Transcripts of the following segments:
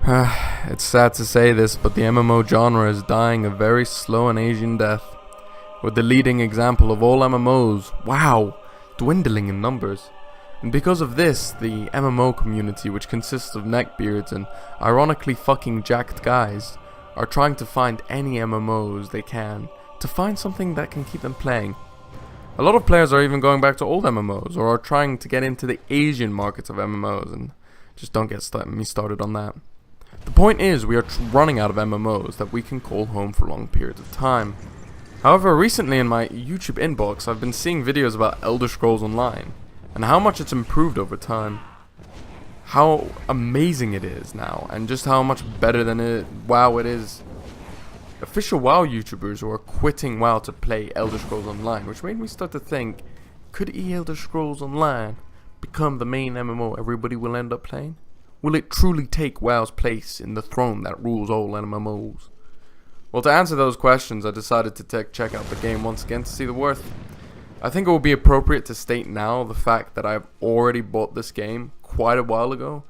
It's sad to say this, but the MMO genre is dying a very slow and Asian death, with the leading example of all MMOs, wow, dwindling in numbers. And because of this, the MMO community, which consists of neckbeards and ironically fucking jacked guys, are trying to find any MMOs they can to find something that can keep them playing. A lot of players are even going back to old MMOs or are trying to get into the Asian markets of MMOs, and just don't get me started on that. The point is, we are running out of MMOs that we can call home for long periods of time. However, recently in my YouTube inbox, I've been seeing videos about Elder Scrolls Online, and how much it's improved over time. How amazing it is now, and just how much better than WoW it is. Official WoW YouTubers were quitting WoW to play Elder Scrolls Online, which made me start to think, could Elder Scrolls Online become the main MMO everybody will end up playing? Will it truly take WoW's place in the throne that rules all MMOs? Well, to answer those questions, I decided to check out the game once again to see the worth. I think it will be appropriate to state now the fact that I've already bought this game quite a while ago.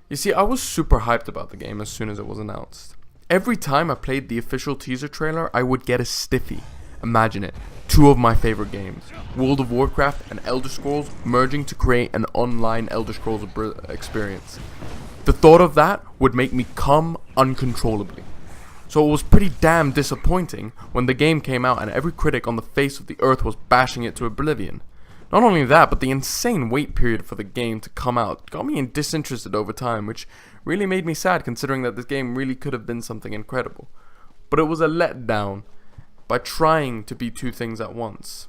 You see, I was super hyped about the game as soon as it was announced. Every time I played the official teaser trailer, I would get a stiffy. Imagine it, two of my favorite games, World of Warcraft and Elder Scrolls, merging to create an online Elder Scrolls experience. The thought of that would make me come uncontrollably. So it was pretty damn disappointing when the game came out and every critic on the face of the earth was bashing it to oblivion. Not only that, but the insane wait period for the game to come out got me disinterested over time, which really made me sad considering that this game really could have been something incredible. But it was a letdown by trying to be two things at once.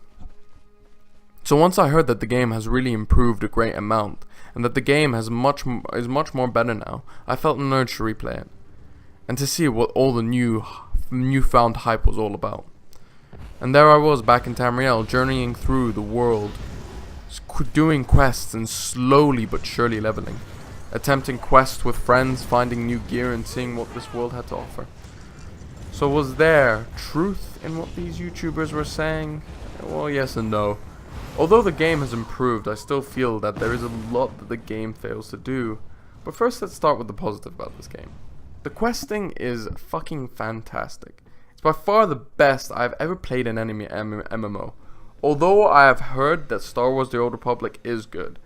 So once I heard that the game has really improved a great amount, and that the game is much more better now, I felt an urge to replay it, and to see what all the newfound hype was all about. And there I was back in Tamriel, journeying through the world, doing quests and slowly but surely leveling, attempting quests with friends, finding new gear and seeing what this world had to offer. So was there truth in what these YouTubers were saying? Well, yes and no. Although the game has improved, I still feel that there is a lot that the game fails to do. But first, let's start with the positive about this game. The questing is fucking fantastic. It's by far the best I've ever played in any MMO. Although I have heard that Star Wars The Old Republic is good.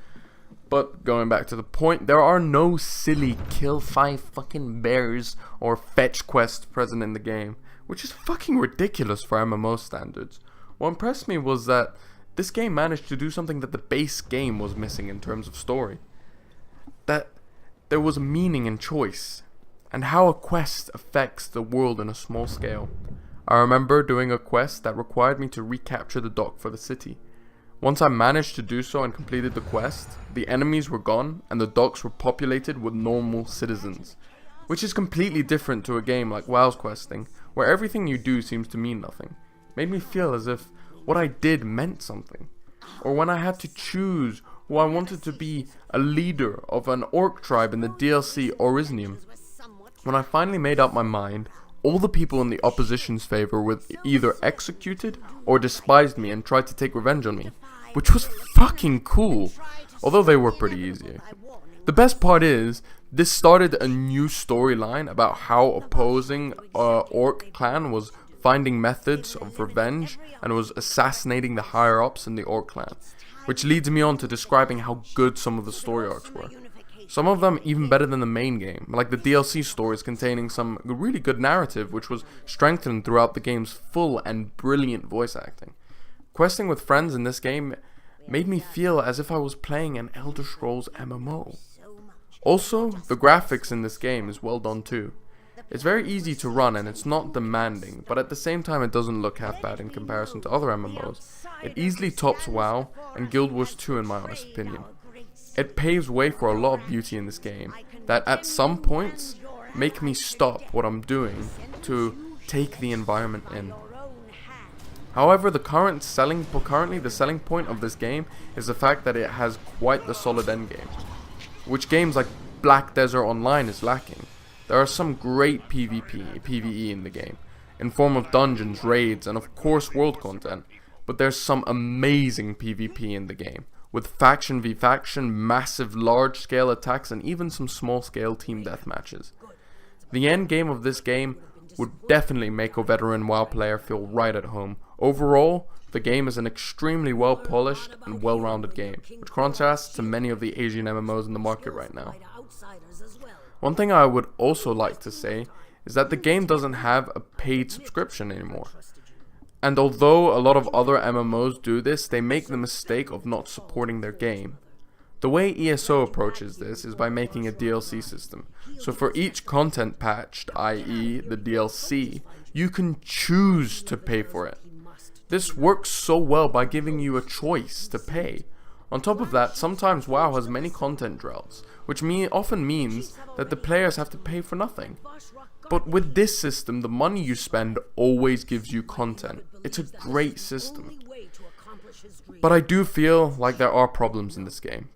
But going back to the point, there are no silly kill 5 fucking bears or fetch quests present in the game, which is fucking ridiculous for MMO standards. What impressed me was that this game managed to do something that the base game was missing in terms of story. That there was meaning and choice, and how a quest affects the world in a small scale. I remember doing a quest that required me to recapture the dock for the city. Once I managed to do so and completed the quest, the enemies were gone and the docks were populated with normal citizens, which is completely different to a game like WoW's questing, where everything you do seems to mean nothing. It made me feel as if what I did meant something. Or when I had to choose who I wanted to be a leader of an orc tribe in the DLC Oriznium. When I finally made up my mind, all the people in the opposition's favor were either executed or despised me and tried to take revenge on me, which was fucking cool, although they were pretty easy. The best part is, this started a new storyline about how opposing orc clan was finding methods of revenge and was assassinating the higher ups in the orc clan, which leads me on to describing how good some of the story arcs were. Some of them even better than the main game, like the DLC stories containing some really good narrative which was strengthened throughout the game's full and brilliant voice acting. Questing with friends in this game made me feel as if I was playing an Elder Scrolls MMO. Also, the graphics in this game is well done too. It's very easy to run and it's not demanding, but at the same time it doesn't look half bad in comparison to other MMOs. It easily tops WoW and Guild Wars 2 in my honest opinion. It paves way for a lot of beauty in this game that at some points make me stop what I'm doing to take the environment in. However, currently the selling point of this game is the fact that it has quite the solid endgame, which games like Black Desert Online is lacking. There are some great PvE in the game, in form of dungeons, raids, and of course world content, but there's some amazing PvP in the game, with faction v faction, massive large scale attacks, and even some small scale team deathmatches. The end game of this game would definitely make a veteran WoW player feel right at home. Overall, the game is an extremely well polished and well rounded game, which contrasts to many of the Asian MMOs in the market right now. One thing I would also like to say is that the game doesn't have a paid subscription anymore. And although a lot of other MMOs do this, they make the mistake of not supporting their game. The way ESO approaches this is by making a DLC system. So for each content patched, i.e. the DLC, you can choose to pay for it. This works so well by giving you a choice to pay. On top of that, sometimes WoW has many content droughts, which often means that the players have to pay for nothing. But with this system, the money you spend always gives you content. It's a great system. But I do feel like there are problems in this game.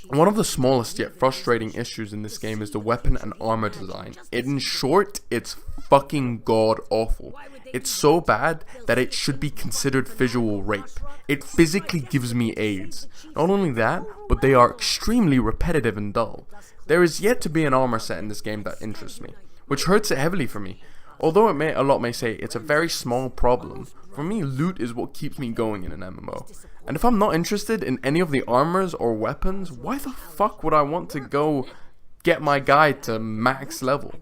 One of the smallest yet frustrating issues in this game is the weapon and armor design. In short, it's fucking god awful. It's so bad that it should be considered visual rape. It physically gives me AIDS. Not only that, but they are extremely repetitive and dull. There is yet to be an armor set in this game that interests me, which hurts it heavily for me. Although a lot may say it's a very small problem, for me loot is what keeps me going in an MMO. And if I'm not interested in any of the armors or weapons, why the fuck would I want to go get my guy to max level?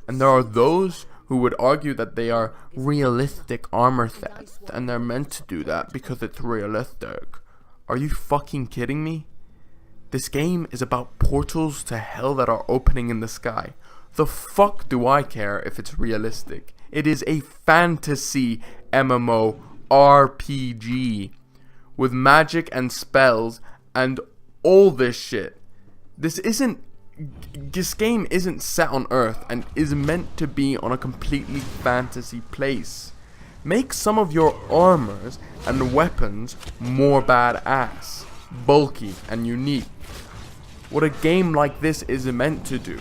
And there are those who would argue that they are realistic armor sets, and they're meant to do that because it's realistic. Are you fucking kidding me? This game is about portals to hell that are opening in the sky. The fuck do I care if it's realistic? It is a fantasy MMO RPG with magic and spells and all this shit. This game isn't set on Earth and is meant to be on a completely fantasy place. Make some of your armors and weapons more badass, bulky and unique. What a game like this is meant to do.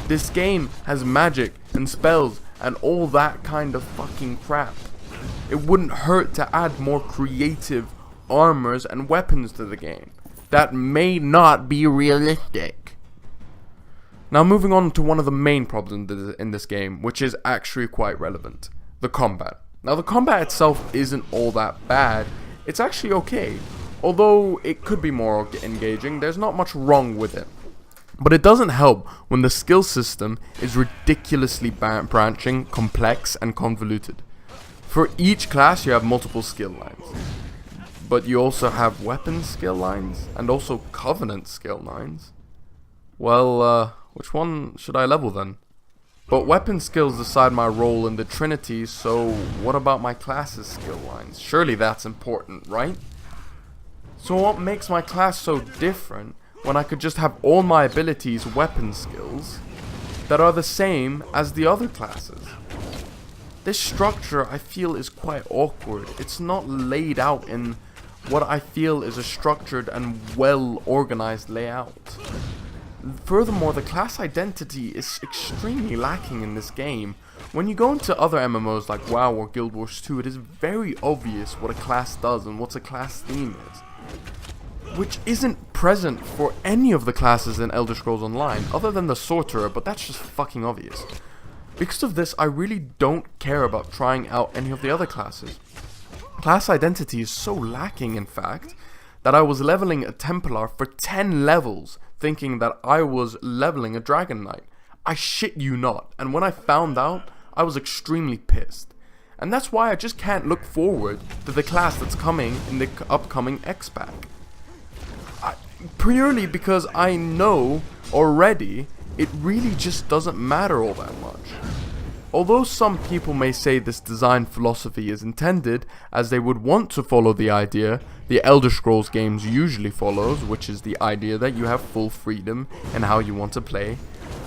This game has magic and spells and all that kind of fucking crap. It wouldn't hurt to add more creative armors and weapons to the game that may not be realistic. Now moving on to one of the main problems in this game, which is actually quite relevant. The combat. Now the combat itself isn't all that bad. It's actually okay. Although it could be more engaging, there's not much wrong with it. But it doesn't help when the skill system is ridiculously branching, complex, and convoluted. For each class you have multiple skill lines. But you also have weapon skill lines, and also covenant skill lines. Well, which one should I level then? But weapon skills decide my role in the Trinity, so what about my class's skill lines? Surely that's important, right? So what makes my class so different when I could just have all my abilities weapon skills that are the same as the other classes? This structure I feel is quite awkward. It's not laid out in what I feel is a structured and well organized layout. Furthermore, the class identity is extremely lacking in this game. When you go into other MMOs like WoW or Guild Wars 2, it is very obvious what a class does and what a class theme is, which isn't present for any of the classes in Elder Scrolls Online, other than the Sorcerer, but that's just fucking obvious. Because of this, I really don't care about trying out any of the other classes. Class identity is so lacking, in fact, that I was leveling a Templar for 10 levels, thinking that I was leveling a Dragon Knight. I shit you not, and when I found out, I was extremely pissed. And that's why I just can't look forward to the class that's coming in the upcoming X-Pack. Purely because I know already it really just doesn't matter all that much. Although some people may say this design philosophy is intended as they would want to follow the idea the Elder Scrolls games usually follows, which is the idea that you have full freedom in how you want to play.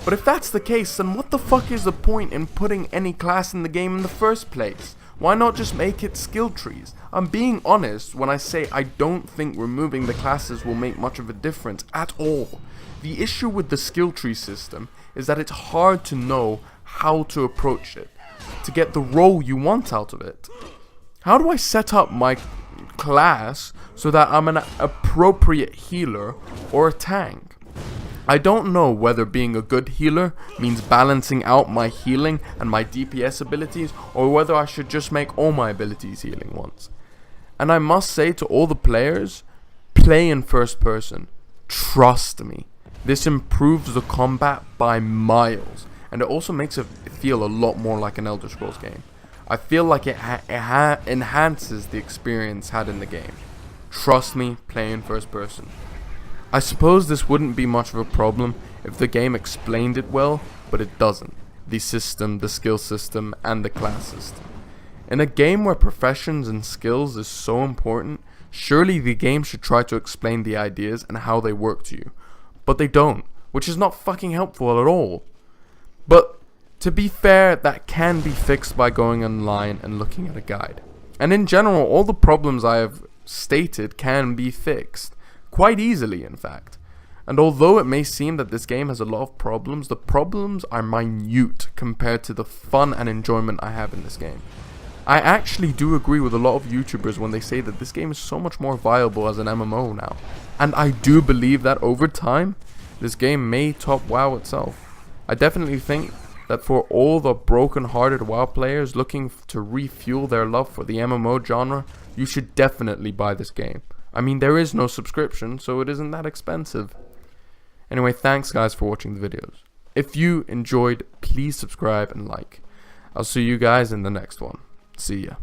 But if that's the case, then what the fuck is the point in putting any class in the game in the first place? Why not just make it skill trees? I'm being honest when I say I don't think removing the classes will make much of a difference at all. The issue with the skill tree system is that it's hard to know how to approach it, to get the role you want out of it. How do I set up my class so that I'm an appropriate healer or a tank. I don't know whether being a good healer means balancing out my healing and my DPS abilities, or whether I should just make all my abilities healing ones. And I must say to all the players, play in first person. Trust me, this improves the combat by miles, and it also makes it feel a lot more like an Elder Scrolls game. I feel like it enhances the experience had in the game. Trust me, play in first person. I suppose this wouldn't be much of a problem if the game explained it well, but it doesn't. The system, the skill system, and the class system. In a game where professions and skills is so important, surely the game should try to explain the ideas and how they work to you. But they don't, which is not fucking helpful at all. But to be fair, that can be fixed by going online and looking at a guide. And in general, all the problems I have stated can be fixed. Quite easily, in fact. And although it may seem that this game has a lot of problems, the problems are minute compared to the fun and enjoyment I have in this game. I actually do agree with a lot of YouTubers when they say that this game is so much more viable as an MMO now. And I do believe that over time, this game may top WoW itself. I definitely think that for all the broken-hearted WoW players looking to refuel their love for the MMO genre, you should definitely buy this game. I mean, there is no subscription, so it isn't that expensive. Anyway, thanks guys for watching the videos. If you enjoyed, please subscribe and like. I'll see you guys in the next one. See ya.